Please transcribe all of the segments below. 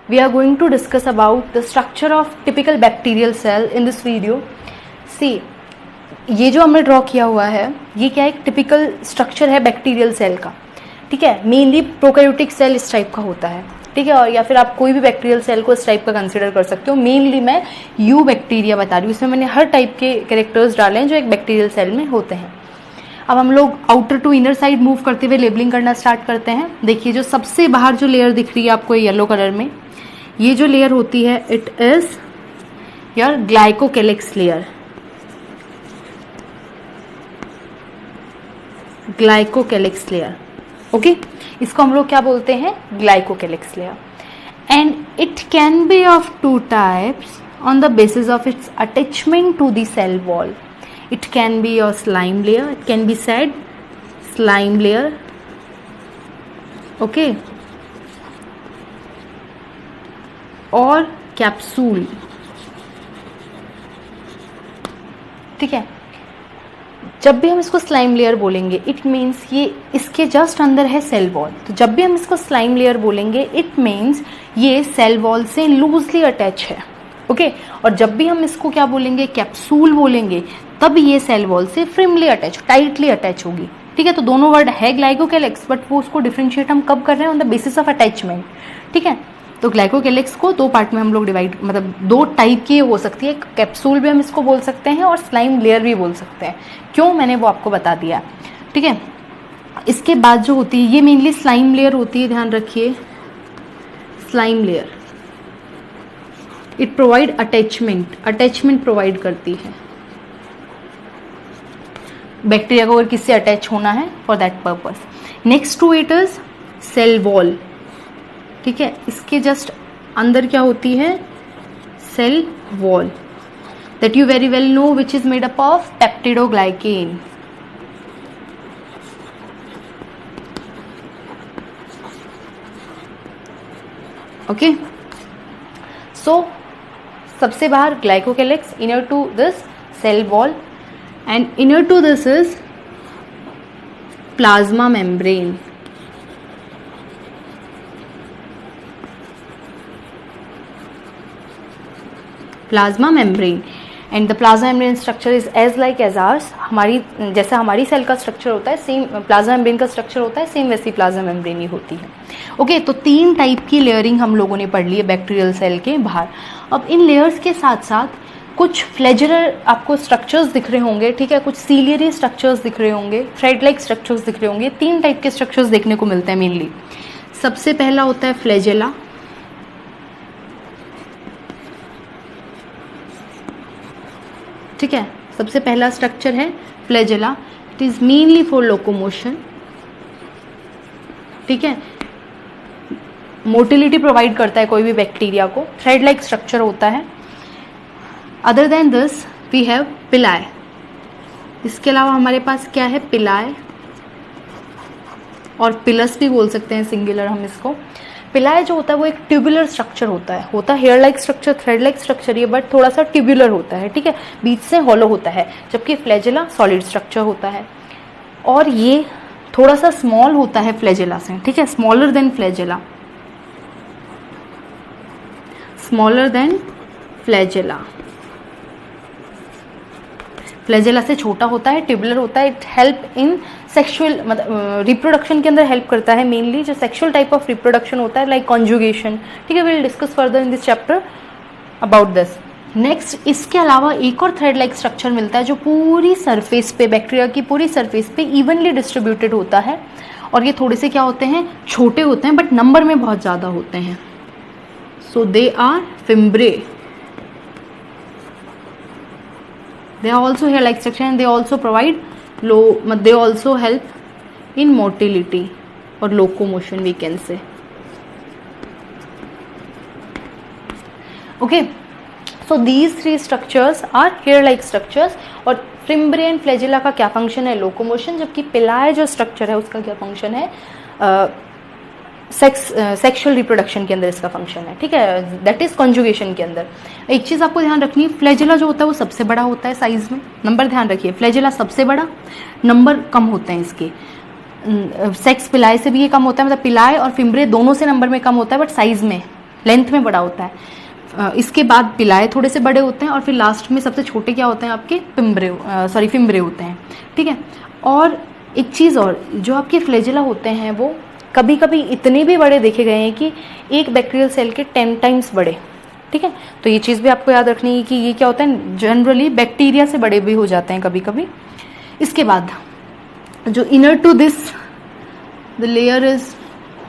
we are going to discuss about the structure of typical bacterial cell in this video. See, ये जो हमने draw किया हुआ है ये क्या एक टिपिकल स्ट्रक्चर है बैक्टीरियल सेल का, ठीक है. मेनली प्रोकैरियोटिक सेल इस टाइप का होता है, ठीक है. और या फिर आप कोई भी बैक्टीरियल सेल को इस टाइप का कंसिडर कर सकते हो. मेनली मैं यू बैक्टीरिया बता रही हूँ, इसमें मैंने हर टाइप के कैरेक्टर्स डाले हैं जो एक बैक्टीरियल सेल में होते हैं. अब हम लोग outer to inner side move करते हुए लेबलिंग करना स्टार्ट करते हैं. देखिए जो सबसे बाहर जो लेयर दिख रही है आपको येलो कलर में, ये जो लेयर होती है it is your glycocalyx layer. Glycocalyx layer, okay. इसको हम लोग क्या बोलते हैं, glycocalyx layer. And it can be of two types on the basis of its attachment to the cell wall. It can be your slime layer, it can be said slime layer, okay, और capsule, ठीक है. जब भी हम इसको slime layer बोलेंगे it means ये इसके जस्ट अंदर है सेल वॉल. तो जब भी हम इसको स्लाइम लेयर बोलेंगे इट मीन्स ये सेल वॉल से लूजली अटैच है, ओके. और जब भी हम इसको क्या बोलेंगे, कैप्सूल बोलेंगे, तब ये सेल वॉल से फ्रिमली अटैच, टाइटली अटैच होगी, ठीक है. तो दोनों वर्ड है ग्लाइकोकेलिक्स, बट वो उसको डिफरेंशिएट हम कब कर रहे हैं, on the basis of attachment, ठीक है. तो ग्लाइकोकेलिक्स को दो पार्ट में हम लोग डिवाइड, मतलब दो टाइप की हो सकती है. कैप्सूल भी हम इसको बोल सकते हैं और स्लाइम लेयर भी बोल सकते हैं. क्यों, मैंने वो आपको बता दिया, ठीक है. इसके बाद जो होती है ये मेनली स्लाइम लेयर होती है, ध्यान रखिए. Slime layer it provide attachment provide करती है बैक्टीरिया को, अगर किससे अटैच होना है for that purpose. Next to it is cell wall, ठीक है. इसके जस्ट अंदर क्या होती है, cell wall, that you very well know, which is made up of peptidoglycan. Okay. So सबसे बाहर glycocalyx, inner to this cell wall, and inner to this is plasma membrane. Plasma membrane and the plasma membrane structure is as like as ours. हमारी जैसा हमारी cell का structure होता है same plasma membrane का structure होता है, same वैसी प्लाज्मा मेम्ब्रेन ही होती है, ओके. तो तीन टाइप की लेयरिंग हम लोगों ने पढ़ ली है बैक्टीरियल सेल के बाहर. अब इन लेयर्स के साथ साथ कुछ फ्लैजुलर आपको स्ट्रक्चर्स दिख रहे होंगे, ठीक है. कुछ सीलियरी स्ट्रक्चर्स दिख रहे होंगे, थ्रेड लाइक स्ट्रक्चर्स दिख रहे होंगे. तीन टाइप के स्ट्रक्चर्स देखने को मिलते हैं मेनली. सबसे पहला होता है फ्लैजेला, ठीक है. सबसे पहला स्ट्रक्चर है flagella. It is mainly for locomotion, ठीक है. मोटिलिटी प्रोवाइड करता है कोई भी बैक्टीरिया को. थ्रेड लाइक स्ट्रक्चर होता है. Other than this we have pili. इसके अलावा हमारे पास क्या है, पिलाय और पिलस भी बोल सकते हैं सिंगुलर हम इसको. पिलाय जो होता है वो एक ट्यूबुलर स्ट्रक्चर होता है hair like structure, thread like structure, ये बट थोड़ा सा ट्यूबुलर होता है, ठीक है. बीच से हॉलो होता है. जबकि फ्लैजेला सॉलिड स्ट्रक्चर होता है और ये थोड़ा सा स्मॉल होता है फ्लैजेला से, ठीक है. Smaller than flagella, smaller than flagella. Flagella से छोटा होता है, ट्यूबुलर होता है. इट हेल्प इन सेक्सुअल, मतलब रिप्रोडक्शन के अंदर हेल्प करता है. मेनली जो सेक्सुअल टाइप ऑफ रिप्रोडक्शन होता है लाइक कॉन्जुगेशन, ठीक है. Will discuss further in this chapter about this. Next इसके अलावा एक और थ्रेड लाइक स्ट्रक्चर मिलता है जो पूरी सरफेस पे, बैक्टीरिया की पूरी सरफेस पे इवनली डिस्ट्रीब्यूटेड होता है. और ये थोड़े से क्या होते हैं, छोटे होते हैं बट नंबर में बहुत ज़्यादा होते हैं. So they are fimbriae. They are also hair like structure and they also provide they also help in motility or locomotion, we can say, okay. So these three structures are hair like structures. और fimbriae and flagella का क्या function है, locomotion. जबकि पिलाय जो structure है उसका क्या function है, सेक्सुअल रिप्रोडक्शन के अंदर इसका फंक्शन है, ठीक है. दैट इज कॉन्जुगेशन के अंदर. एक चीज आपको ध्यान रखनी है, फ्लैजेला जो होता है वो सबसे बड़ा होता है साइज में. नंबर ध्यान रखिए, फ्लैजेला सबसे बड़ा, नंबर कम होते हैं इसके. सेक्स पिलाय से भी ये कम होता है, मतलब पिलाय और फिम्ब्रे दोनों से नंबर में कम होता है बट साइज में लेंथ में बड़ा होता है। इसके बाद पिलाए थोड़े से बड़े होते हैं और फिर लास्ट में सबसे छोटे क्या होते हैं आपके फिम्ब्रे होते हैं, ठीक है। और एक चीज़ और, जो आपके फ्लैजेला होते हैं वो कभी कभी इतने भी बड़े देखे गए हैं कि एक बैक्टीरियल सेल के 10 टाइम्स बड़े, ठीक है। तो ये चीज़ भी आपको याद रखनी है कि ये क्या होता है, जनरली बैक्टीरिया से बड़े भी हो जाते हैं कभी कभी। इसके बाद जो inner to this the layer is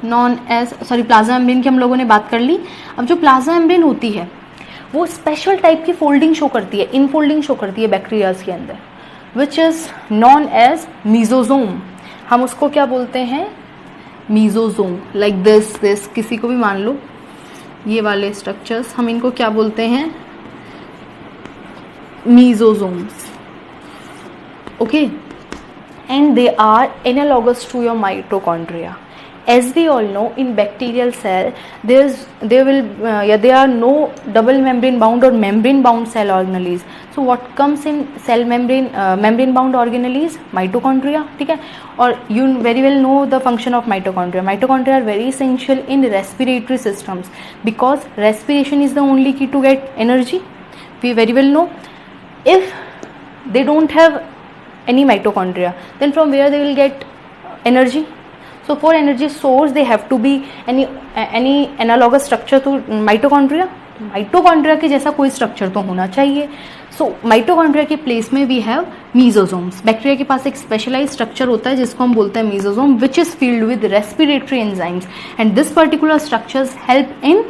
known as plasma membrane की हम लोगों ने बात कर ली। अब जो प्लाज्मा मेम्ब्रेन होती है वो स्पेशल टाइप की फोल्डिंग शो करती है, इनफोल्डिंग शो करती है बैक्टीरियाज के अंदर, which is known as mesosome. हम उसको क्या बोलते हैं, मीजोजोम। लाइक दिस किसी को भी मान लो, ये वाले स्ट्रक्चर्स हम इनको क्या बोलते हैं, mesosomes, okay. And they are analogous to your mitochondria. As we all know, in bacterial cell there are no double membrane bound or membrane bound cell organelles. So what comes in cell membrane bound organelles? Mitochondria, ठीक है। और you very well know the function of mitochondria. Mitochondria are very essential in respiratory systems because respiration is the only key to get energy. We very well know. If they don't have any mitochondria, then from where they will get energy? So for energy source they have to be any analogous structure to mitochondria. Mitochondria के जैसा कोई structure तो होना चाहिए। So mitochondria के place में we have mesosomes. Bacteria के पास एक स्पेशलाइज स्ट्रक्चर होता है जिसको हम बोलते हैं mesosome, which is filled with respiratory enzymes and this particular structures help in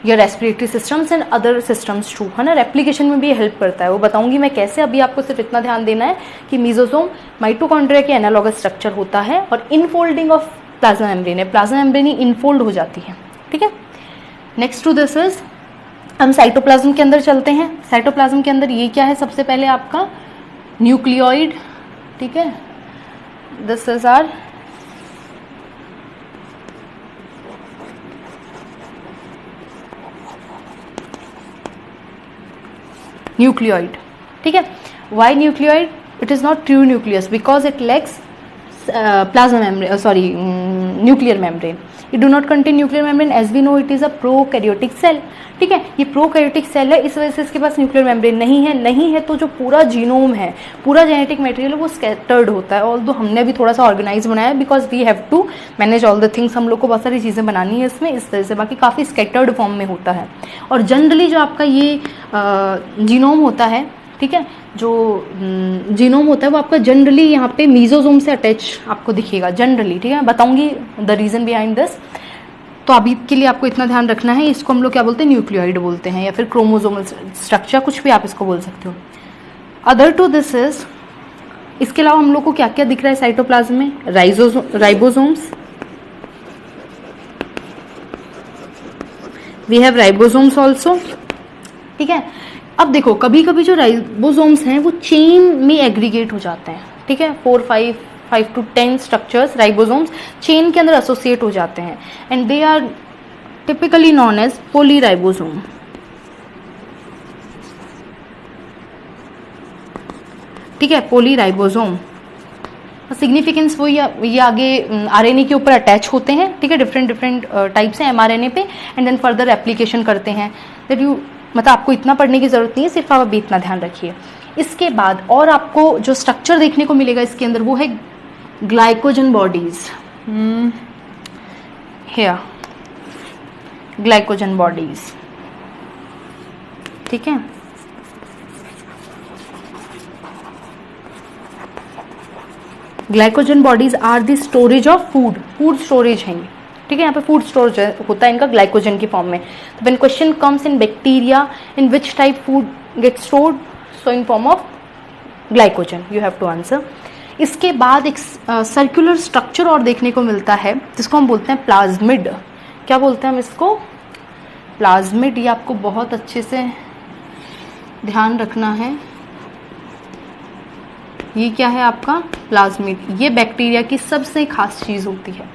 your respiratory systems and other systems too, है ना। रेप्लिकेशन में भी हेल्प करता है, वो बताऊंगी मैं कैसे। अभी आपको सिर्फ इतना ध्यान देना है कि मीजोजोम माइटोकॉन्ड्रिया के एनालॉगस स्ट्रक्चर होता है और इनफोल्डिंग ऑफ प्लाज्मा मेम्ब्रेन है, प्लाज्मा मेम्ब्रेन ही इनफोल्ड हो जाती है, ठीक है। नेक्स्ट टू दिस इज, हम साइटोप्लाज्म के अंदर चलते हैं। साइटोप्लाज्म के अंदर ये क्या है, सबसे पहले आपका न्यूक्लियोइड, ठीक है। दिस इज आर न्यूक्लियोइड, ठीक है। Why nucleoid? It is not true nucleus because it lacks plasma membrane, nuclear membrane. It do not contain nuclear membrane, as we know it is a prokaryotic cell, ठीक है। ये prokaryotic cell है, इस वजह से इसके पास न्यूक्लियर मेम्ब्रेन नहीं है तो जो पूरा जीनोम है, पूरा जेनेटिक मटेरियल है वो स्कैटर्ड होता है। ऑल्दो हमने भी थोड़ा सा ऑर्गेनाइज बनाया because we have to manage all the things, हम लोग को बहुत सारी चीज़ें बनानी है इसमें, इस तरह से। बाकी काफ़ी स्कैटर्ड फॉर्म में होता है। और जनरली जो आपका ये जीनोम होता है, ठीक है, जो जीनोम होता है वो आपका जनरली यहाँ पे मीजोजोम से अटैच आपको दिखेगा जनरली, ठीक है। बताऊंगी द रीजन बिहाइंड दिस। तो अभी के लिए आपको इतना ध्यान रखना है, इसको हम लोग क्या बोलते हैं, न्यूक्लियोइड बोलते हैं या फिर क्रोमोसोमल स्ट्रक्चर, कुछ भी आप इसको बोल सकते हो। अदर टू दिस इज, इसके अलावा हम लोग को क्या क्या दिख रहा है साइटोप्लाज्म में, ribosomes, we have ribosomes also, ठीक है। अब देखो कभी कभी जो राइबोसोम्स हैं वो चेन में एग्रीगेट हो जाते हैं, ठीक है। 5 to 10 स्ट्रक्चर्स राइबोसोम्स चेन के अंदर एसोसिएट हो जाते हैं and they are typically known as polyribosome, ठीक है, पॉलीराइबोसोम। सिग्निफिकेंस वो ये आगे आरएनए के ऊपर अटैच होते हैं, ठीक है, डिफरेंट टाइप से एमआरएनए पे, एंड देन फर्दर एप्लीकेशन करते हैं। दैट यू, मतलब आपको इतना पढ़ने की जरूरत नहीं है, सिर्फ आप अभी इतना ध्यान रखिए। इसके बाद और आपको जो स्ट्रक्चर देखने को मिलेगा इसके अंदर वो है glycogen bodies, here glycogen bodies, ठीक है। Glycogen bodies are the storage of food storage है, ठीक है। यहाँ पे फूड स्टोरेज होता है इनका ग्लाइकोजन की फॉर्म में। तो when question comes in bacteria, in which type food get stored, so in form of glycogen, you have to answer. इसके बाद एक सर्कुलर स्ट्रक्चर और देखने को मिलता है जिसको हम बोलते हैं प्लाज्मिड। क्या बोलते हैं हम इसको, प्लाज्मिड। ये आपको बहुत अच्छे से ध्यान रखना है। ये क्या है आपका प्लाज्मिड, ये बैक्टीरिया की सबसे खास चीज होती है,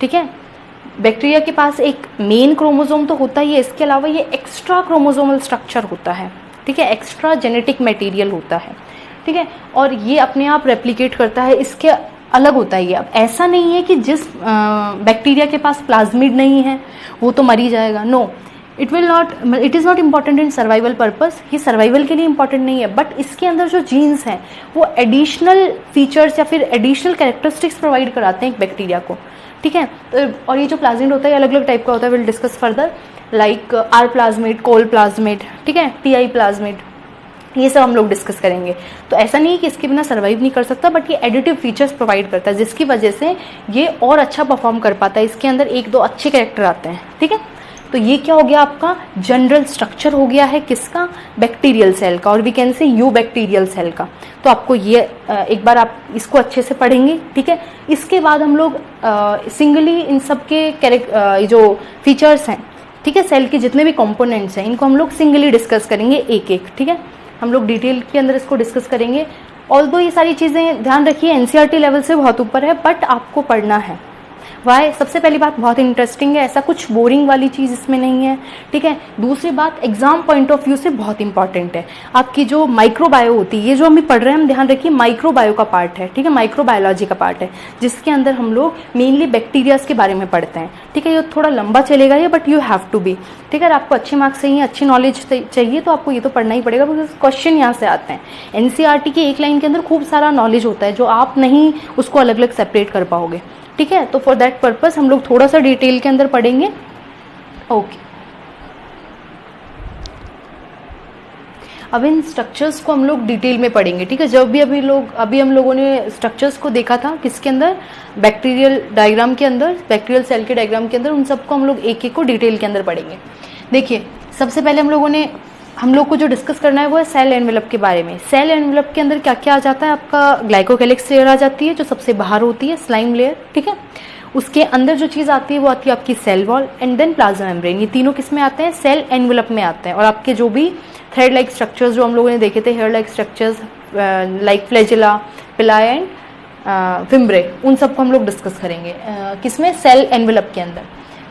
ठीक है। बैक्टीरिया के पास एक मेन क्रोमोसोम तो होता ही है, इसके अलावा ये एक्स्ट्रा क्रोमोसोमल स्ट्रक्चर होता है, ठीक है, एक्स्ट्रा जेनेटिक मटेरियल होता है, ठीक है। और ये अपने आप रेप्लिकेट करता है। इसके अलग होता है ये। अब ऐसा नहीं है कि जिस बैक्टीरिया के पास प्लाज्मिड नहीं है वो तो मर ही जाएगा, no, it is not important in survival purpose, ये सर्वाइवल के लिए इंपॉर्टेंट नहीं है, बट इसके अंदर जो जीन्स हैं वो एडिशनल फीचर्स या फिर एडिशनल कैरेक्टरिस्टिक्स प्रोवाइड कराते हैं एक बैक्टीरिया को, ठीक है। तो और ये जो प्लाज्मिड होता है अलग अलग टाइप का होता है, will discuss further, like R plasmid, col plasmid, ठीक है, टीआई प्लाज्मिड, ये सब हम लोग डिस्कस करेंगे। तो ऐसा नहीं है कि इसके बिना सर्वाइव नहीं कर सकता, बट ये एडिटिव फीचर्स प्रोवाइड करता है जिसकी वजह से ये और अच्छा परफॉर्म कर पाता है, इसके अंदर एक दो अच्छे कैरेक्टर आते हैं, ठीक है। तो ये क्या हो गया आपका जनरल स्ट्रक्चर हो गया है किसका, बैक्टीरियल सेल का, और we can say you bacterial cell का। तो आपको ये एक बार आप इसको अच्छे से पढ़ेंगे, ठीक है। इसके बाद हम लोग सिंगली इन सब के जो फीचर्स हैं, ठीक है, सेल के जितने भी कंपोनेंट्स हैं इनको हम लोग सिंगली डिस्कस करेंगे एक एक, ठीक है। हम लोग डिटेल के अंदर इसको डिस्कस करेंगे। ऑल्दो ये सारी चीज़ें ध्यान रखिए एनसीईआरटी लेवल से बहुत ऊपर है, बट आपको पढ़ना है। वाई, सबसे पहली बात बहुत इंटरेस्टिंग है, ऐसा कुछ बोरिंग वाली चीज़ इसमें नहीं है, ठीक है। दूसरी बात एग्जाम पॉइंट ऑफ व्यू से बहुत इंपॉर्टेंट है, आपकी जो माइक्रोबायो होती है, ये जो हम पढ़ रहे हैं, हम ध्यान रखिए माइक्रोबायो का पार्ट है, ठीक है, माइक्रोबायोलॉजी का पार्ट है, जिसके अंदर हम लोग मेनली बैक्टीरियाज के बारे में पढ़ते हैं, ठीक है। ये थोड़ा लंबा चलेगा ये, but you have to be, ठीक है। आपको अच्छे मार्क्स चाहिए, अच्छी नॉलेज चाहिए, तो आपको ये तो पढ़ना ही पड़ेगा, बिकॉज क्वेश्चन यहाँ से आते हैं। एनसीईआरटी की एक लाइन के अंदर खूब सारा नॉलेज होता है जो आप नहीं उसको अलग अलग सेपरेट कर पाओगे, ठीक है। तो फॉर दैट पर्पस हम लोग थोड़ा सा डिटेल के अंदर पढ़ेंगे, ओके। अब इन स्ट्रक्चर्स को हम लोग डिटेल में पढ़ेंगे, ठीक है। जब भी अभी हम लोगों ने स्ट्रक्चर्स को देखा था किसके अंदर, बैक्टीरियल डायग्राम के अंदर, बैक्टीरियल सेल के डायग्राम के अंदर, उन सबको हम लोग एक एक को डिटेल के अंदर पढ़ेंगे। देखिए सबसे पहले हम लोग को जो डिस्कस करना है वो है सेल एनवेलप के बारे में। सेल एनवेलप के अंदर क्या क्या आ जाता है, आपका ग्लाइकोकेलिक्स लेयर आ जाती है जो सबसे बाहर होती है, स्लाइम लेयर, ठीक है। उसके अंदर जो चीज़ आती है वो आती है आपकी cell wall and then plasma membrane. ये तीनों किस में आते हैं, सेल एनवेलप में आते हैं। और आपके जो भी थ्रेड लाइक स्ट्रक्चर्स जो हम लोगों ने देखे थे, hair like structures like flagella, pili and fimbriae, उन सबको हम लोग डिस्कस करेंगे किसमें, सेल एनवेलप के अंदर।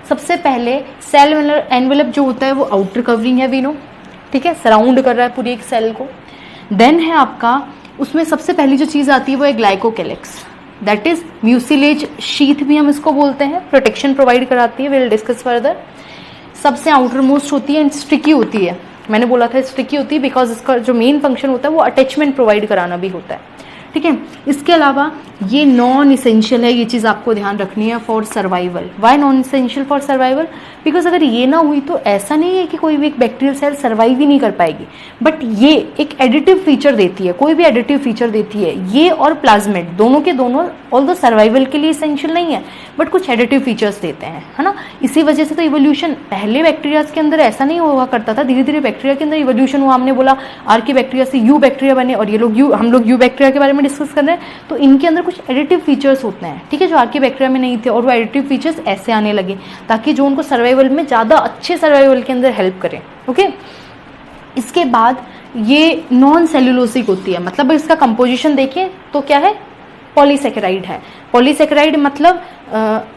सबसे पहले सेल एनवेलप जो होता है वो आउटर कवरिंग है, वी नो, ठीक है, सराउंड कर रहा है पूरी एक सेल को। देन है आपका उसमें सबसे पहली जो चीज़ आती है वो है ग्लाइकोकेलिक्स, दैट इज म्यूसिलेज शीथ भी हम इसको बोलते हैं, प्रोटेक्शन प्रोवाइड कराती है, विल डिस्कस फर्दर। सबसे आउटर मोस्ट होती है एंड स्टिकी होती है, मैंने बोला था स्टिकी होती है बिकॉज इसका जो मेन फंक्शन होता है वो अटैचमेंट प्रोवाइड कराना भी होता है, ठीक है। इसके अलावा ये नॉन इसेंशियल है, ये चीज़ आपको ध्यान रखनी है for survival. Why non essential for survival, because अगर ये ना हुई तो ऐसा नहीं है कि कोई भी एक बैक्टीरियल सेल सर्वाइव ही नहीं कर पाएगी, बट ये एक एडिटिव फीचर देती है, कोई भी एडिटिव फीचर देती है। ये और प्लाज्मिड दोनों के दोनों ऑल्दो सर्वाइवल के लिए इसेंशियल नहीं है, बट कुछ एडिटिव फीचर्स देते हैं, है ना। इसी वजह से तो इवोल्यूशन, पहले बैक्टीरिया के अंदर ऐसा नहीं हुआ करता था, धीरे धीरे बैक्टीरिया के अंदर इवोल्यूशन हुआ। हमने बोला आर्की बैक्टीरिया से यू बैक्टीरिया बने, और ये लोग हम लोग यू बैक्टीरिया के बारे में डिस्कस कर रहे हैं। तो इनके अंदर कुछ एडिटिव फीचर्स होते हैं, ठीक है, जो आर्की बैक्टीरिया में नहीं थे, और वो एडिटिव फीचर्स ऐसे आने लगे ताकि जो उनको सर्वाइवल में ज़्यादा अच्छे सर्वाइवल के अंदर हेल्प करें, ओके। इसके बाद ये नॉन सेल्यूलोसिक होती है, मतलब इसका कंपोजिशन देखें तो क्या है, पॉलीसेकेराइड है। पॉलीसेकेराइड मतलब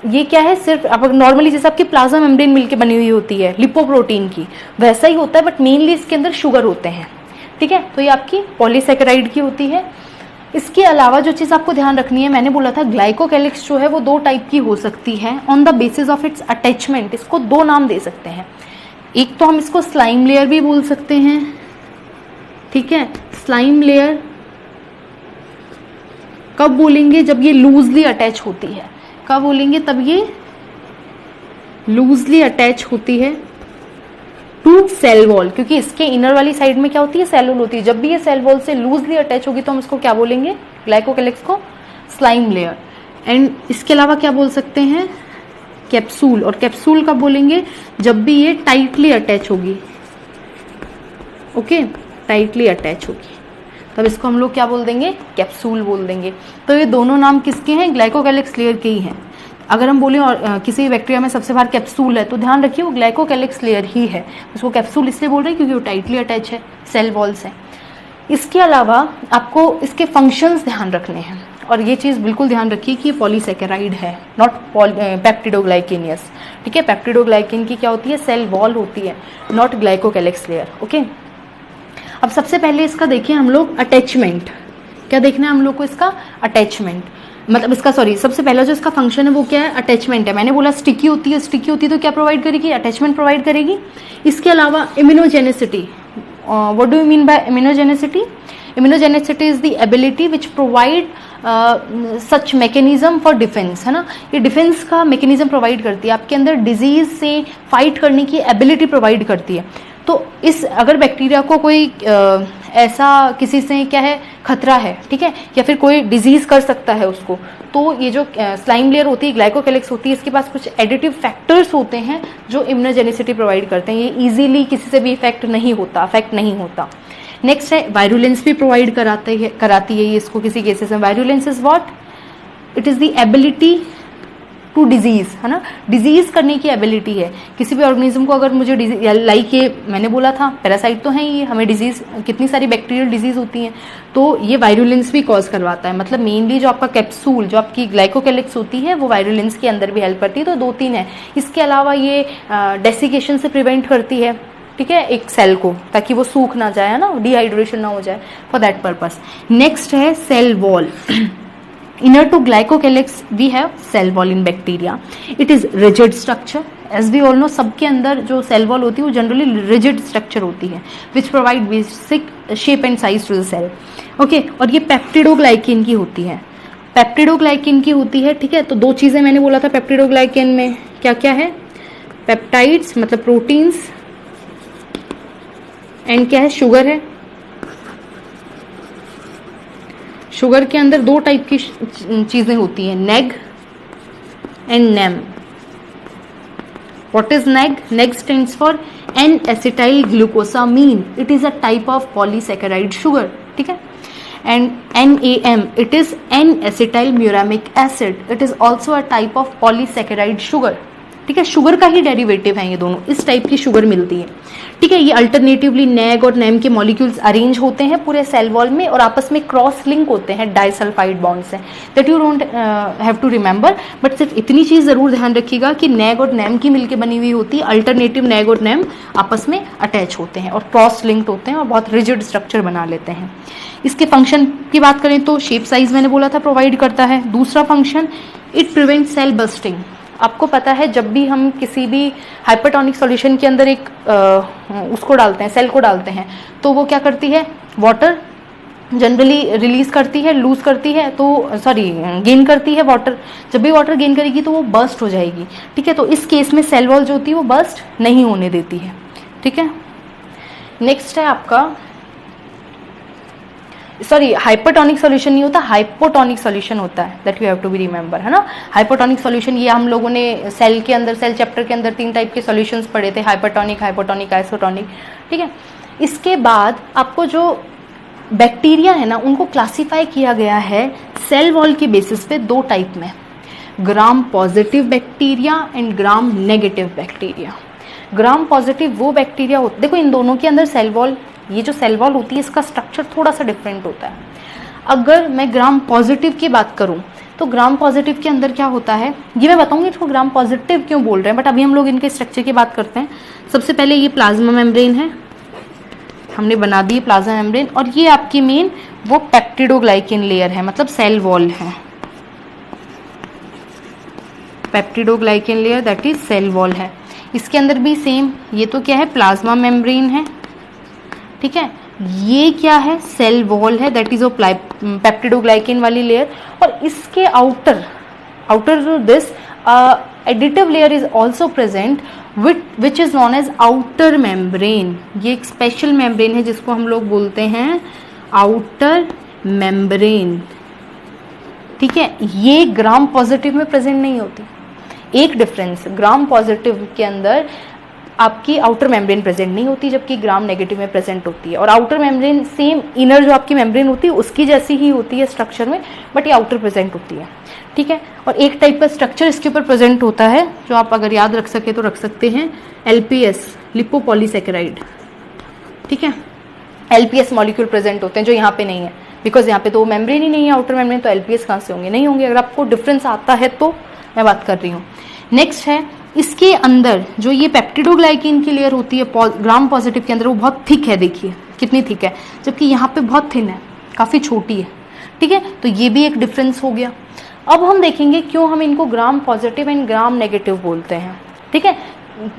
ये क्या है, सिर्फ अब नॉर्मली जैसे आपकी प्लाज्मा मेम्ब्रेन मिलके बनी हुई होती है लिपोप्रोटीन की, वैसा ही होता है, बट मेनली इसके अंदर शुगर होते हैं, ठीक है। तो ये आपकी पॉलीसेकेराइड की होती है। इसके अलावा जो चीज़ आपको ध्यान रखनी है, मैंने बोला था ग्लाइकोकेलिक्स जो है वो दो टाइप की हो सकती है on the basis of its attachment. इसको दो नाम दे सकते हैं, एक तो हम इसको स्लाइम लेयर भी बोल सकते हैं, ठीक है। स्लाइम लेयर कब बोलेंगे, जब ये लूजली अटैच होती है। कब बोलेंगे, तब ये लूजली अटैच होती है टू सेल वॉल, क्योंकि इसके इनर वाली साइड में क्या होती है, सेल वॉल होती है। जब भी ये सेल वॉल से लूजली अटैच होगी तो हम इसको क्या बोलेंगे, ग्लाइकोकेलिक्स को स्लाइम लेयर। एंड इसके अलावा क्या बोल सकते हैं, कैप्सूल। और कैप्सूल कब बोलेंगे, जब भी ये टाइटली अटैच होगी, ओके, टाइटली अटैच होगी, तब इसको हम लोग क्या बोल देंगे, कैप्सूल बोल देंगे। तो ये दोनों नाम किसके हैं, ग्लाइकोकेलिक्स लेयर के ही हैं। अगर हम बोले और किसी भी बैक्टीरिया में सबसे बाहर कैप्सूल है तो ध्यान रखिए वो ग्लाइकोकेलिक्स लेयर ही है, उसको कैप्सूल इसलिए बोल रहे हैं क्योंकि वो टाइटली अटैच है सेल वॉल से। इसके अलावा आपको इसके फंक्शंस ध्यान रखने हैं, और ये चीज़ बिल्कुल ध्यान रखिए कि ये पॉलीसेकेराइड है, नॉट पेप्टिडोग्लाइकेनियस, ठीक है। पेप्टिडोग्लाइकेन की क्या होती है, सेल वॉल होती है, नॉट ग्लाइकोकेलिक्स लेयर, ओके। अब सबसे पहले इसका देखिए हम लोग अटैचमेंट, क्या देखना है हम लोग को, इसका अटैचमेंट। मतलब इसका सॉरी सबसे पहला जो इसका फंक्शन है वो क्या है, अटैचमेंट है। मैंने बोला स्टिकी होती है, स्टिकी होती है तो क्या प्रोवाइड करेगी, अटैचमेंट प्रोवाइड करेगी। इसके अलावा immunogenicity, what do you mean by immunogenicity? Immunogenicity is the ability which provide such mechanism for defence, है ना। ये डिफेंस का मैकेनिज्म प्रोवाइड करती है, आपके अंदर डिजीज से फाइट करने की एबिलिटी प्रोवाइड करती है। तो इस अगर बैक्टीरिया को कोई ऐसा किसी से क्या है खतरा है, ठीक है, या फिर कोई डिजीज कर सकता है उसको, तो ये जो स्लाइम लेयर होती है, ग्लाइकोकैलिक्स होती है, इसके पास कुछ एडिटिव फैक्टर्स होते हैं जो इम्यूनोजेनिसिटी प्रोवाइड करते हैं। ये इजीली किसी से भी अफेक्ट नहीं होता। नेक्स्ट है वायरुलेंस भी प्रोवाइड कराती है ये इसको किसी केसेस में। Virulence is what? It is the ability to disease, है ना, डिजीज करने की एबिलिटी है किसी भी ऑर्गेनिज्म को। अगर मुझे लाइक ये मैंने बोला था पैरासाइट तो है ये, हमें डिजीज, कितनी सारी बैक्टीरियल डिजीज होती हैं, तो ये वायरुलेंस भी कॉज करवाता है। मतलब मेनली जो आपका कैप्सूल, जो आपकी ग्लाइकोकैलिक्स होती है, वो वायरुलेंस के अंदर भी हेल्प करती है। तो 2-3 है। इसके अलावा ये डेसिकेशन से प्रिवेंट करती है, ठीक है, एक सेल को, ताकि वो सूख ना जाए, है ना, डिहाइड्रेशन ना हो जाए, फॉर दैट पर्पस। नेक्स्ट है cell wall. Inner to glycocalyx we have cell wall in bacteria. It is rigid structure. As we all know, सबके अंदर जो cell wall होती है वो generally rigid structure होती है, which provide basic shape and size to the cell. Okay, और ये पेप्टिडोग्लाइकेन की होती है, पेप्टिडोग्लाइकेन की होती है, ठीक है। तो 2 चीजें मैंने बोला था पेप्टिडोग्लाइकेन में क्या क्या है, पेप्टाइड्स मतलब प्रोटीन्स, एंड क्या है, शुगर है। शुगर के अंदर 2 टाइप की चीजें होती हैं, NAG and NAM. What is NAG? NAG stands for N acetyl glucosamine, it is a type of polysaccharide sugar, ठीक है। And NaM, it is N acetyl muramic acid, it is also a type of polysaccharide sugar, ठीक है। Sugar का ही derivative है ये दोनों, इस type की शुगर मिलती है, ठीक है। ये अल्टरनेटिवली नेग और नेम के मॉलिक्यूल्स अरेंज होते हैं पूरे सेल वॉल में और आपस में क्रॉस लिंक होते हैं डाइसल्फाइड बॉन्ड से, that you don't have to remember. But सिर्फ इतनी चीज जरूर ध्यान रखिएगा कि नेग और नेम की मिलकर बनी हुई होती है, अल्टरनेटिव नेग और नेम आपस में अटैच होते हैं और क्रॉस लिंक्ड होते हैं और बहुत रिजिड स्ट्रक्चर बना लेते हैं। इसके फंक्शन की बात करें तो शेप साइज मैंने बोला था प्रोवाइड करता है। दूसरा function, it prevent cell bursting. आपको पता है जब भी हम किसी भी हाइपरटोनिक सॉल्यूशन के अंदर एक उसको डालते हैं, सेल को डालते हैं, तो वो क्या करती है, वाटर जनरली रिलीज करती है, लूज करती है, तो सॉरी गेन करती है वाटर। जब भी वाटर गेन करेगी तो वो बर्स्ट हो जाएगी, ठीक है। तो इस केस में सेल वॉल जो होती है वो बर्स्ट नहीं होने देती है, ठीक है। नेक्स्ट है आपका, सॉरी हाइपरटोनिक सॉल्यूशन नहीं होता, हाइपोटोनिक सॉल्यूशन होता है, that you have to be remember, है ना। हाइपोटोनिक सॉल्यूशन ये हम लोगों ने सेल के अंदर, सेल चैप्टर के अंदर 3 टाइप के सॉल्यूशंस पढ़े थे, हाइपरटोनिक, हाइपोटोनिक, आइसोटोनिक, ठीक है। इसके बाद आपको जो बैक्टीरिया है ना, उनको क्लासीफाई किया गया है सेल वॉल के बेसिस पे 2 टाइप में, gram positive bacteria and gram negative bacteria. Gram positive वो बैक्टीरिया होते, देखो इन दोनों के अंदर सेल वॉल, ये जो सेल वॉल होती है इसका स्ट्रक्चर थोड़ा सा डिफरेंट होता है। अगर मैं ग्राम पॉजिटिव की बात करूं तो ग्राम पॉजिटिव के अंदर क्या होता है ये मैं बताऊंगी, इसको ग्राम पॉजिटिव क्यों बोल रहे हैं, बट अभी हम लोग इनके स्ट्रक्चर की बात करते हैं। सबसे पहले ये प्लाज्मा मेम्ब्रेन है, हमने बना दी प्लाज्मा मेम्ब्रेन, और ये आपकी मेन वो पेप्टिडोग्लाइकेन लेयर है, मतलब सेल वॉल है, peptidoglycan layer that is cell wall है। इसके अंदर भी सेम, ये तो क्या है, प्लाज्मा मेम्ब्रेन है, ठीक है। ये क्या है, सेल वॉल है, दैट इज ओ पेप्टिडोग्लाइकेन वाली लेयर। और इसके outer this additive layer is also present which is known as outer membrane. ये एक स्पेशल मेम्ब्रेन है जिसको हम लोग बोलते हैं आउटर मेम्ब्रेन, ठीक है। ये ग्राम पॉजिटिव में प्रेजेंट नहीं होती। एक डिफरेंस, ग्राम पॉजिटिव के अंदर आपकी आउटर मेम्ब्रेन प्रेजेंट नहीं होती, जबकि ग्राम नेगेटिव में प्रेजेंट होती है। और आउटर मेम्ब्रेन सेम इनर जो आपकी मेम्ब्रेन होती है उसकी जैसी ही होती है स्ट्रक्चर में, बट ये आउटर प्रेजेंट होती है, ठीक है। और एक टाइप का स्ट्रक्चर इसके ऊपर प्रेजेंट होता है जो आप अगर याद रख सके तो रख सकते हैं, LPS लिपोपॉलीसैकेराइड, ठीक है। LPS मॉलिक्यूल प्रेजेंट होते हैं जो यहाँ पे नहीं है, बिकॉज यहाँ पे तो मेम्ब्रेन ही नहीं है आउटर मेम्ब्रेन, तो LPS कहाँ से होंगे, नहीं होंगे। अगर आपको डिफरेंस आता है तो मैं बात कर रही हूँ। नेक्स्ट है, इसके अंदर जो ये पेप्टिडोग्लाइकेन की लेयर होती है ग्राम पॉजिटिव के अंदर, वो बहुत थिक है, देखिए कितनी थिक है, जबकि यहाँ पे बहुत थिन है, काफ़ी छोटी है, ठीक है। तो ये भी एक डिफरेंस हो गया। अब हम देखेंगे क्यों हम इनको gram positive and gram negative बोलते हैं, ठीक है।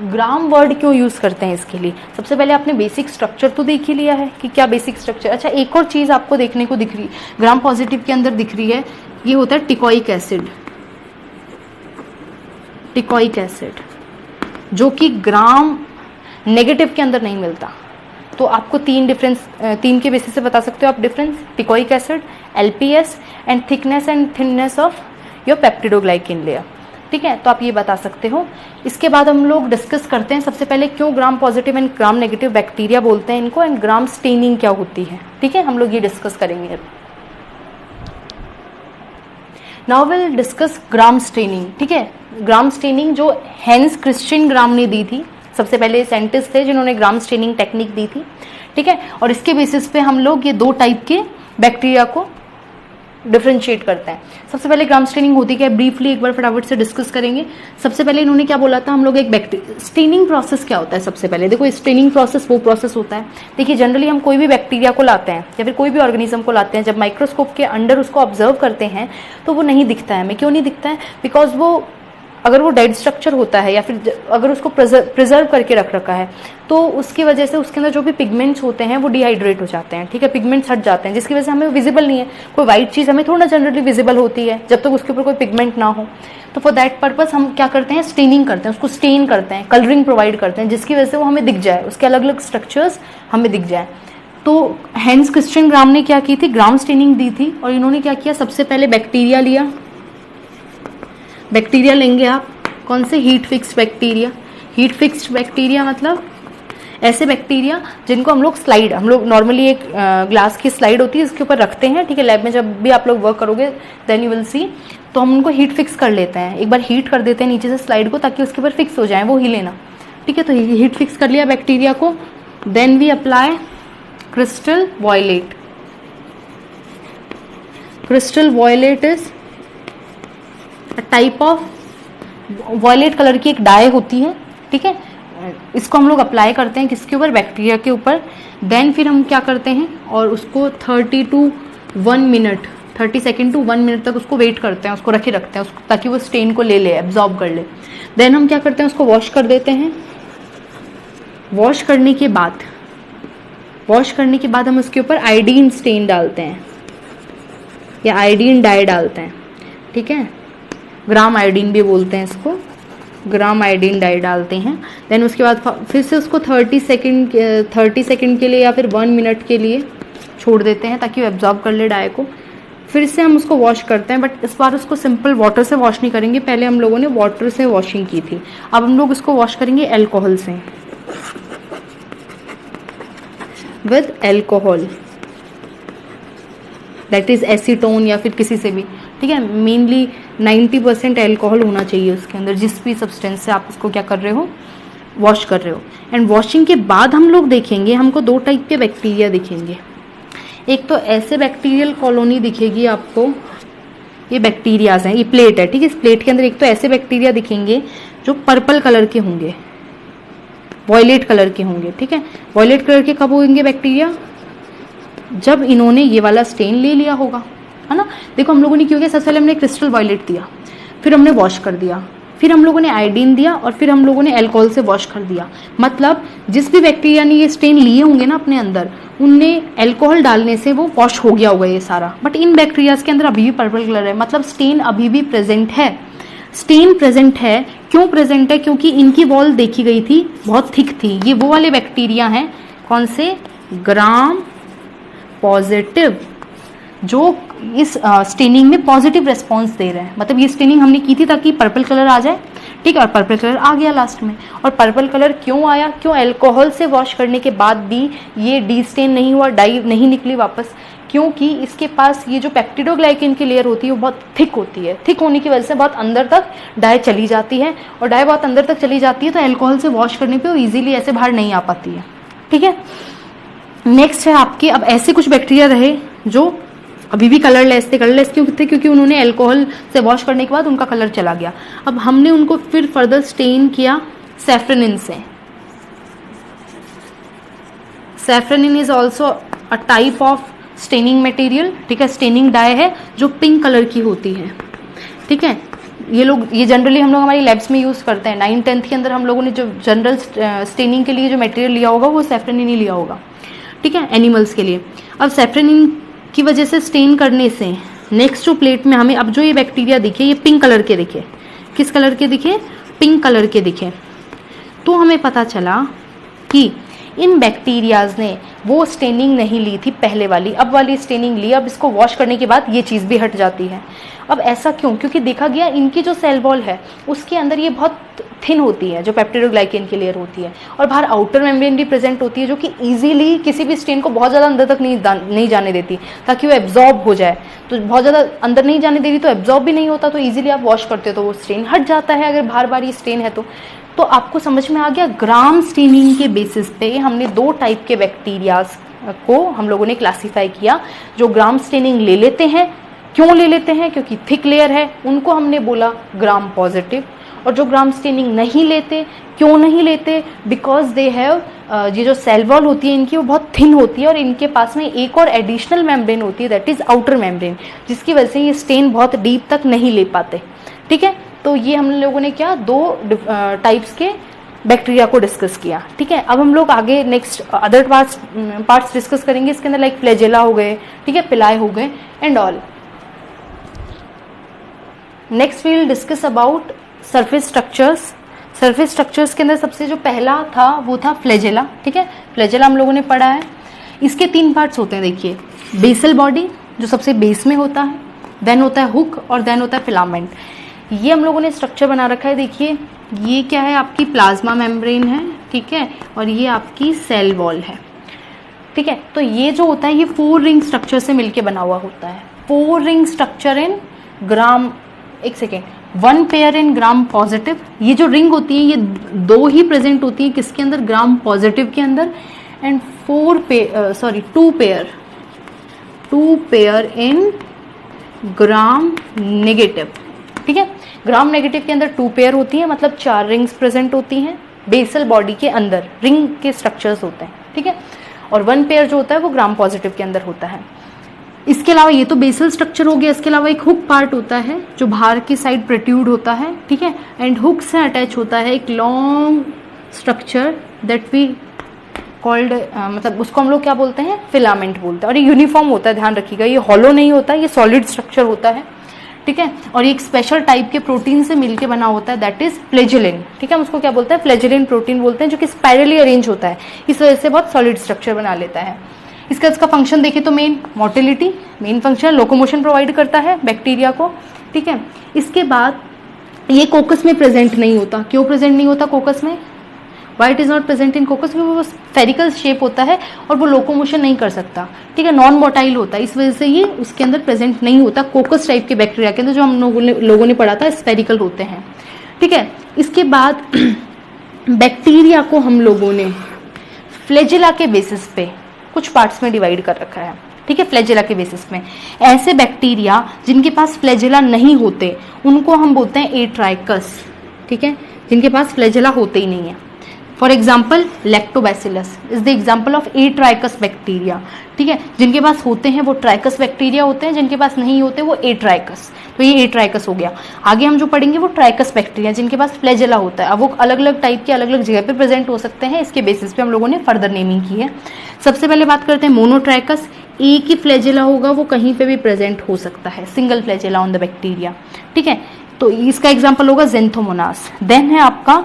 ग्राम वर्ड क्यों यूज करते हैं इसके लिए, सबसे पहले आपने बेसिक स्ट्रक्चर तो देख ही लिया है कि क्या बेसिक स्ट्रक्चर। अच्छा, एक और चीज आपको देखने को दिख रही, ग्राम पॉजिटिव के अंदर दिख रही है, ये होता है टिकोइक एसिड, टिकोइक एसिड, जो कि ग्राम नेगेटिव के अंदर नहीं मिलता। तो आपको तीन के बेसिस से बता सकते हो आप difference, teichoic acid, LPS and thickness and thinness of your peptidoglycan layer, ठीक है। तो आप ये बता सकते हो। इसके बाद हम लोग डिस्कस करते हैं सबसे पहले क्यों gram positive and gram negative bacteria बोलते हैं इनको, एंड ग्राम स्टेनिंग क्या होती है, ठीक है। हम लोग ये डिस्कस करेंगे अब। Now will discuss gram staining, ठीक है। ग्राम स्टेनिंग जो हेंस क्रिश्चियन ग्राम ने दी थी, सबसे पहले साइंटिस्ट थे जिन्होंने ग्राम स्टेनिंग टेक्निक दी थी, ठीक है। और इसके बेसिस पे हम लोग ये 2 टाइप के बैक्टीरिया को डिफरेंशिएट करते हैं। सबसे पहले ग्राम स्टेनिंग होती क्या है, ब्रीफली एक बार फटाफट से डिस्कस करेंगे। सबसे पहले इन्होंने क्या बोला था, हम लोग एक स्टेनिंग प्रोसेस क्या होता है। सबसे पहले देखो, स्टेनिंग प्रोसेस वो प्रोसेस होता है, देखिए जनरली हम कोई भी बैक्टीरिया को लाते हैं या फिर कोई भी ऑर्गेनिज्म को लाते हैं, जब माइक्रोस्कोप के अंडर उसको ऑब्जर्व करते हैं तो वो नहीं दिखता है हमें। क्यों नहीं दिखता है, बिकॉज वो अगर वो डेड स्ट्रक्चर होता है या फिर अगर उसको प्रिजर्व करके रख रखा है तो उसकी वजह से उसके अंदर जो भी पिगमेंट्स होते हैं वो डिहाइड्रेट हो जाते हैं, ठीक है। पिगमेंट्स हट जाते हैं जिसकी वजह से हमें विजिबल नहीं है। कोई व्हाइट चीज़ हमें थोड़ा जनरली विजिबल होती है जब तक उसके ऊपर कोई पिगमेंट ना हो। तो फॉर दैट पर्पस हम क्या करते हैं, स्टेनिंग करते हैं, उसको स्टेन करते हैं, कलरिंग प्रोवाइड करते हैं, जिसकी वजह से वो हमें दिख जाए, उसके अलग अलग स्ट्रक्चर्स हमें दिख जाए। तो हेंस क्रिश्चियन ग्राम ने क्या की थी, ग्राम स्टेनिंग दी थी। और इन्होंने क्या किया, सबसे पहले बैक्टीरिया लिया, बैक्टीरिया लेंगे आप कौन से, heat fixed bacteria. Heat fixed bacteria मतलब ऐसे बैक्टीरिया जिनको हम लोग नॉर्मली एक ग्लास की स्लाइड होती है इसके ऊपर रखते हैं, ठीक है। लैब में जब भी आप लोग वर्क करोगे देन यू विल सी, तो हम उनको हीट फिक्स कर लेते हैं, एक बार हीट कर देते हैं नीचे से स्लाइड को ताकि उसके ऊपर फिक्स हो जाए, वो ही लेना, ठीक है। तो हीट फिक्स कर लिया बैक्टीरिया को, then we apply crystal violet. Crystal violet is type of violet colour की एक डाई होती है, ठीक है। इसको हम लोग अप्लाई करते हैं किसके ऊपर, बैक्टीरिया के ऊपर। देन फिर हम क्या करते हैं और उसको 30 to 1 minute, 30 second to 1 minute तक उसको वेट करते हैं, उसको रखे रखते हैं उसको, ताकि वो स्टेन को ले ले, एब्जॉर्ब कर ले। देन हम क्या करते हैं, उसको वॉश कर देते हैं। वॉश करने के बाद हम उसके ऊपर आयोडीन स्टेन डालते हैं या आयोडीन डाई डालते हैं, ठीक है। ग्राम आयोडीन भी बोलते हैं इसको, ग्राम आयोडीन डाई डालते हैं। देन उसके बाद फिर से उसको 30 सेकेंड के लिए या फिर 1 मिनट के लिए छोड़ देते हैं ताकि वो एब्जॉर्ब कर ले डाई को। फिर से हम उसको वॉश करते हैं, बट इस बार उसको सिंपल वाटर से वॉश नहीं करेंगे, पहले हम लोगों ने वाटर से वॉशिंग की थी, अब हम लोग उसको वॉश करेंगे अल्कोहल से, with alcohol, that is acetone या फिर किसी से भी, ठीक है। मेनली 90% अल्कोहल होना चाहिए उसके अंदर, जिस भी सब्सटेंस से आप उसको क्या कर रहे हो, वॉश कर रहे हो। एंड वॉशिंग के बाद हम लोग देखेंगे, हमको 2 टाइप के बैक्टीरिया दिखेंगे। एक तो ऐसे बैक्टीरियल कॉलोनी दिखेगी आपको, ये बैक्टीरियाज हैं, ये प्लेट है, ठीक है। इस प्लेट के अंदर एक तो ऐसे बैक्टीरिया दिखेंगे जो पर्पल कलर के होंगे, वॉयलेट कलर के होंगे, ठीक है। वॉयलेट कलर के कब होंगे बैक्टीरिया, जब इन्होंने ये वाला स्टेन ले लिया होगा, है ना। देखो हम लोगों ने क्यों किया, सबसे पहले हमने क्रिस्टल वॉयलेट दिया, फिर हमने वॉश कर दिया, फिर हम लोगों ने आयोडीन दिया और फिर हम लोगों ने अल्कोहल से वॉश कर दिया। मतलब जिस भी बैक्टीरिया ने ये स्टेन लिए होंगे ना अपने अंदर, उनने अल्कोहल डालने से वो वॉश हो गया होगा ये सारा। बट इन बैक्टीरियाज के अंदर अभी भी पर्पल कलर है, मतलब स्टेन अभी भी प्रेजेंट है। स्टेन प्रेजेंट है, क्यों प्रेजेंट है, क्योंकि इनकी वॉल देखी गई थी बहुत थिक थी। ये वो वाले बैक्टीरिया हैं, कौन से, ग्राम पॉजिटिव, जो इस स्टेनिंग में पॉजिटिव रेस्पॉन्स दे रहे हैं। मतलब ये स्टेनिंग हमने की थी ताकि पर्पल कलर आ जाए, ठीक है। और पर्पल कलर आ गया लास्ट में। और पर्पल कलर क्यों आया, क्यों अल्कोहल से वॉश करने के बाद भी ये डी स्टेन नहीं हुआ, डाई नहीं निकली वापस, क्योंकि इसके पास ये जो पेप्टिडोग्लाइकेन की लेयर होती है वो बहुत थिक होती है। थिक होने की वजह से बहुत अंदर तक डाई चली जाती है, और डाई बहुत अंदर तक चली जाती है तो अल्कोहल से वॉश करने पे वो इजीली ऐसे बाहर नहीं आ पाती है, ठीक है। नेक्स्ट है आपके, अब ऐसे कुछ बैक्टीरिया रहे जो अभी भी कलरलेस थे। कलरलेस क्यों थे, क्योंकि उन्होंने अल्कोहल से वॉश करने के बाद उनका कलर चला गया। अब हमने उनको फिर फर्दर स्टेन किया सैफ्रनिन से। Safranin is also a type of staining material, ठीक है। स्टेनिंग डाई है जो पिंक कलर की होती है। ठीक है। ये जनरली हम लोग हमारी लैब्स में यूज़ करते हैं। 9th-10th के अंदर हम लोगों ने जो जनरल स्टेनिंग के लिए जो मटेरियल लिया होगा वो सैफ्रनिन ही लिया होगा, ठीक है, एनिमल्स के लिए। अब सैफ्रनिन की वजह से स्टेन करने से नेक्स्ट जो प्लेट में हमें अब जो ये बैक्टीरिया दिखे, ये पिंक कलर के दिखे। किस कलर के दिखे? पिंक कलर के दिखे। तो हमें पता चला कि इन बैक्टीरियाज ने वो स्टेनिंग नहीं ली थी पहले वाली, अब वाली स्टेनिंग ली। अब इसको वॉश करने के बाद ये चीज़ भी हट जाती है। अब ऐसा क्यों? क्योंकि देखा गया इनकी जो सेल वॉल है उसके अंदर ये बहुत थिन होती है, जो पेप्टिडोग्लाइकेन की लेयर होती है, और बाहर आउटर मेम्ब्रेन भी प्रेजेंट होती है, जो कि इजीली किसी भी स्टेन को बहुत ज़्यादा अंदर तक नहीं जाने देती, ताकि वो एब्जॉर्ब हो जाए। तो बहुत ज़्यादा अंदर नहीं जाने दे रही तो एब्जॉर्ब भी नहीं होता, तो ईजिली आप वॉश करते हो तो वो स्टेन हट जाता है, अगर बार बार ये स्टेन है तो आपको समझ में आ गया। ग्राम स्टेनिंग के बेसिस पे हमने 2 टाइप के बैक्टीरियाज को हम लोगों ने क्लासीफाई किया। जो ग्राम स्टेनिंग ले लेते हैं, क्यों ले लेते हैं? क्योंकि थिक लेयर है, उनको हमने बोला ग्राम पॉजिटिव। और जो ग्राम स्टेनिंग नहीं लेते, क्यों नहीं लेते? बिकॉज दे हैव, ये जो सेल वॉल होती है इनकी वो बहुत थिन होती है, और इनके पास में एक और एडिशनल मेम्ब्रेन होती है, दैट इज आउटर मेम्ब्रेन, जिसकी वजह से ये स्टेन बहुत डीप तक नहीं ले पाते, ठीक है। तो ये हम लोगों ने क्या 2 टाइप्स के बैक्टीरिया को डिस्कस किया, ठीक है। अब हम लोग आगे नेक्स्ट अदर पार्ट्स डिस्कस करेंगे इसके अंदर, लाइक फ्लैजेला हो गए, ठीक है, पिलाई हो गए and all. Next we will discuss about surface structures. Surface structures के अंदर सबसे जो पहला था वो था फ्लैजेला, ठीक है। फ्लैजेला हम लोगों ने पढ़ा है। इसके 3 पार्ट्स होते हैं, देखिए, बेसल बॉडी जो सबसे बेस में होता है, देन होता है हुक, और देन होता है फिलामेंट। ये हम लोगों ने स्ट्रक्चर बना रखा है। देखिए ये क्या है? आपकी प्लाज्मा मेम्ब्रेन है, ठीक है, और ये आपकी सेल वॉल है, ठीक है। तो ये जो होता है ये 4 रिंग स्ट्रक्चर से मिलके बना हुआ होता है। 4 ring structure in gram, 1 pair in gram positive. ये जो रिंग होती है ये 2 ही प्रेजेंट होती है, किसके अंदर? ग्राम पॉजिटिव के अंदर। And 2 pair in gram negative, ठीक है। ग्राम नेगेटिव के अंदर 2 पेयर होती है, मतलब 4 रिंग्स प्रेजेंट होती हैं बेसल बॉडी के अंदर, रिंग के स्ट्रक्चर्स होते हैं, ठीक है। और 1 पेयर जो होता है वो ग्राम पॉजिटिव के अंदर होता है। इसके अलावा ये तो बेसल स्ट्रक्चर हो गया, इसके अलावा एक हुक पार्ट होता है जो बाहर की साइड प्रोट्रूड होता है, ठीक है। एंड हुक से अटैच होता है एक long structure that we called, मतलब उसको हम लोग क्या बोलते हैं? फिलामेंट बोलते हैं। और ये यूनिफॉर्म होता है, ध्यान रखिएगा, ये हॉलो नहीं होता, ये सॉलिड स्ट्रक्चर होता है, ठीक है। और ये एक स्पेशल टाइप के प्रोटीन से मिलके बना होता है, दैट इज फ्लैजेलिन, ठीक है। हम उसको क्या बोलते हैं? फ्लैजेलिन प्रोटीन बोलते हैं, जो कि स्पाइरली अरेंज होता है, इस वजह से बहुत सॉलिड स्ट्रक्चर बना लेता है। इसका फंक्शन देखें तो main motility, main function locomotion provide करता है बैक्टीरिया को, ठीक है। इसके बाद ये कोकस में प्रेजेंट नहीं होता। क्यों प्रेजेंट नहीं होता कोकस में? Why it is not present in कोकस? क्योंकि वो स्फेरिकल शेप होता है और वो लोकोमोशन नहीं कर सकता, ठीक है, नॉन मोटाइल होता है, इस वजह से ये उसके अंदर प्रेजेंट नहीं होता। कोकस टाइप के बैक्टीरिया के अंदर जो हम लोगों ने पढ़ा था स्फेरिकल होते हैं, ठीक है। इसके बाद बैक्टीरिया को हम लोगों ने फ्लैजेला के बेसिस पे कुछ पार्ट्स में डिवाइड कर रखा है, ठीक है। फ्लैजेला के बेसिस में ऐसे बैक्टीरिया जिनके पास फ्लैजेला नहीं होते उनको हम बोलते हैं एट्राइकस, ठीक है, जिनके पास फ्लैजेला होते ही नहीं है। For example lactobacillus is the example of atrichous bacteria, ठीक है। जिनके पास होते हैं वो ट्राइकस बैक्टीरिया होते हैं, जिनके पास नहीं होते वो एट्राइकस, तो ये एट्राइकस हो गया। आगे हम जो पढ़ेंगे वो ट्राइकस बैक्टीरिया जिनके पास फ्लैजेला होता है। अब वो अलग अलग टाइप के अलग अलग जगह पे प्रेजेंट हो सकते हैं, इसके बेसिस पे हम लोगों ने फर्दर नेमिंग की है। सबसे पहले बात करते हैं मोनोट्राइकस। एक ही फ्लैजेला होगा, वो कहीं पे भी प्रेजेंट हो सकता है, single flagella on the bacteria, ठीक है। तो इसका एग्जाम्पल होगा ज़ेंथोमोनास। देन है आपका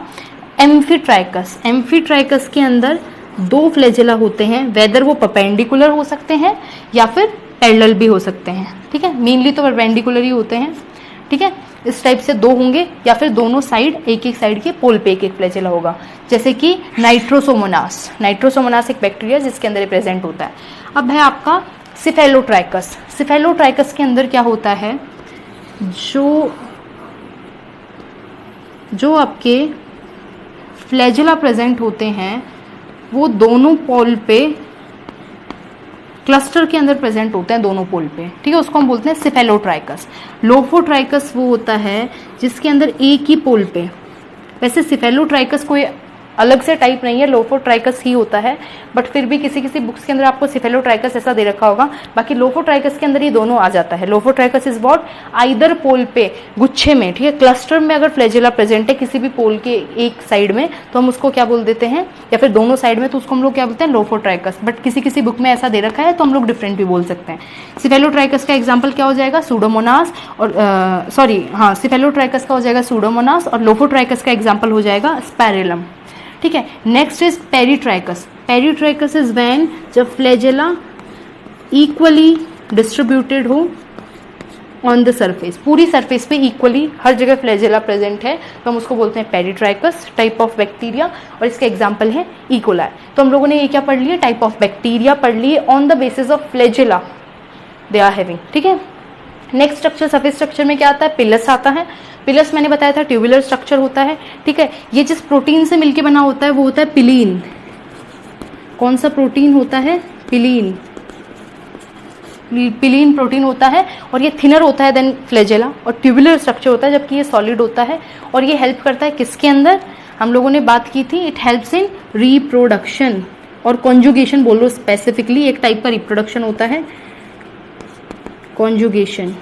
एम्फीट्राइकस। एम्फीट्राइकस के अंदर 2 फ्लैजेला होते हैं, वेदर वो परपेंडिकुलर हो सकते हैं या फिर पैरेलल भी हो सकते हैं, ठीक है। मेनली तो परपेंडिकुलर ही होते हैं, ठीक है। इस टाइप से 2 होंगे या फिर दोनों साइड, एक एक साइड के पोल पे एक एक फ्लैजेला होगा, जैसे कि नाइट्रोसोमोनास। नाइट्रोसोमोनास एक बैक्टीरिया जिसके अंदर प्रेजेंट होता है। अब है आपका सिफेलोट्राइकस। सिफेलोट्राइकस के अंदर क्या होता है? जो आपके फ्लैजेला प्रेजेंट होते हैं वो दोनों पोल पे, क्लस्टर के अंदर प्रेजेंट होते हैं दोनों पोल पे, ठीक है। उसको हम बोलते हैं सिफेलोट्राइकस। लोफोट्राइकस वो होता है जिसके अंदर एक ही पोल पे, वैसे सिफेलोट्राइकस कोई अलग से टाइप नहीं है, लोफोट्राइकस ही होता है, बट फिर भी किसी किसी बुक्स के अंदर आपको सिफेलोट्राइकस ऐसा दे रखा होगा, बाकी लोफोट्राइकस के अंदर ये दोनों आ जाता है। लोफोट्राइकस इज व्हाट, आइदर पोल पे, गुच्छे में, ठीक है, क्लस्टर में अगर फ्लैजेला प्रेजेंट है किसी भी पोल के एक साइड में तो हम उसको क्या बोल देते हैं, या फिर दोनों साइड में तो उसको हम लोग क्या बोलते हैं, लोफोट्राइकस। बट किसी किसी बुक में ऐसा दे रखा है तो हम लोग डिफरेंट भी बोल सकते हैं। सिफेलोट्राइकस का एग्जाम्पल क्या हो जाएगा, सूडोमोनास, और सिफेलोट्राइकस का हो जाएगा सूडोमोनास, और लोफोट्राइकस का एग्जाम्पल हो जाएगा स्पैरेलम, ठीक है। Next is peritrichous. Peritrichous is when जब फ्लैजेला इक्वली डिस्ट्रीब्यूटेड हो ऑन द सरफेस, पूरी सरफेस पे इक्वली हर जगह फ्लैजेला प्रेजेंट है तो हम उसको बोलते हैं पेरीट्राइकस, टाइप ऑफ बैक्टीरिया, और इसका एग्जांपल है इकोलाई। तो हम लोगों ने ये क्या पढ़ लिया, टाइप ऑफ बैक्टीरिया पढ़ लिए on the basis of flagella they are having, ठीक है। नेक्स्ट स्ट्रक्चर, सरफेस स्ट्रक्चर में क्या आता है, पिलस आता है। पिलस मैंने बताया था ट्यूबुलर स्ट्रक्चर होता है, ठीक है। ये जिस प्रोटीन से मिलके बना होता है वो होता है पिलीन। कौन सा प्रोटीन होता है, पिलीन, पिलीन प्रोटीन होता है, और ये थिनर होता है देन फ्लैजेला, और ट्यूबुलर स्ट्रक्चर होता है जबकि ये सॉलिड होता है। और ये हेल्प करता है किसके अंदर, हम लोगों ने बात की थी, इट हेल्प्स इन रिप्रोडक्शन और कॉन्जुगेशन, बोल लो स्पेसिफिकली, एक टाइप का रिप्रोडक्शन होता है कॉन्जुगेशन,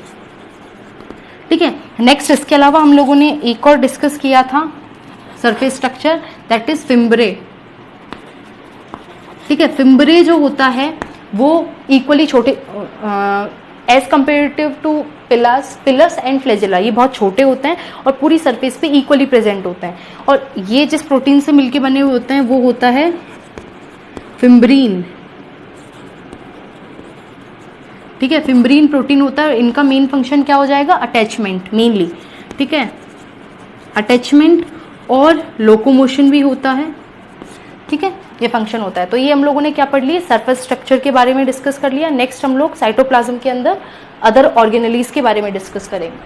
ठीक है। नेक्स्ट इसके अलावा हम लोगों ने एक और डिस्कस किया था surface structure, that is fimbriae, ठीक है। फिम्ब्रे जो होता है वो इक्वली छोटे as comparative to pilus and flagella, ये बहुत छोटे होते हैं और पूरी सरफेस पे इक्वली प्रेजेंट होते हैं। और ये जिस प्रोटीन से मिलके बने हुए होते हैं वो होता है फिम्ब्रीन, ठीक है। फिम्ब्रीन प्रोटीन होता है, इनका मेन फंक्शन क्या हो जाएगा, अटैचमेंट मेनली, ठीक है, अटैचमेंट और लोकोमोशन भी होता है, ठीक है, ये फंक्शन होता है। तो ये हम लोगों ने क्या पढ़ लिया, सरफेस स्ट्रक्चर के बारे में डिस्कस कर लिया। नेक्स्ट हम लोग साइटोप्लाज्म के अंदर अदर ऑर्गेनेलीज के बारे में डिस्कस करेंगे।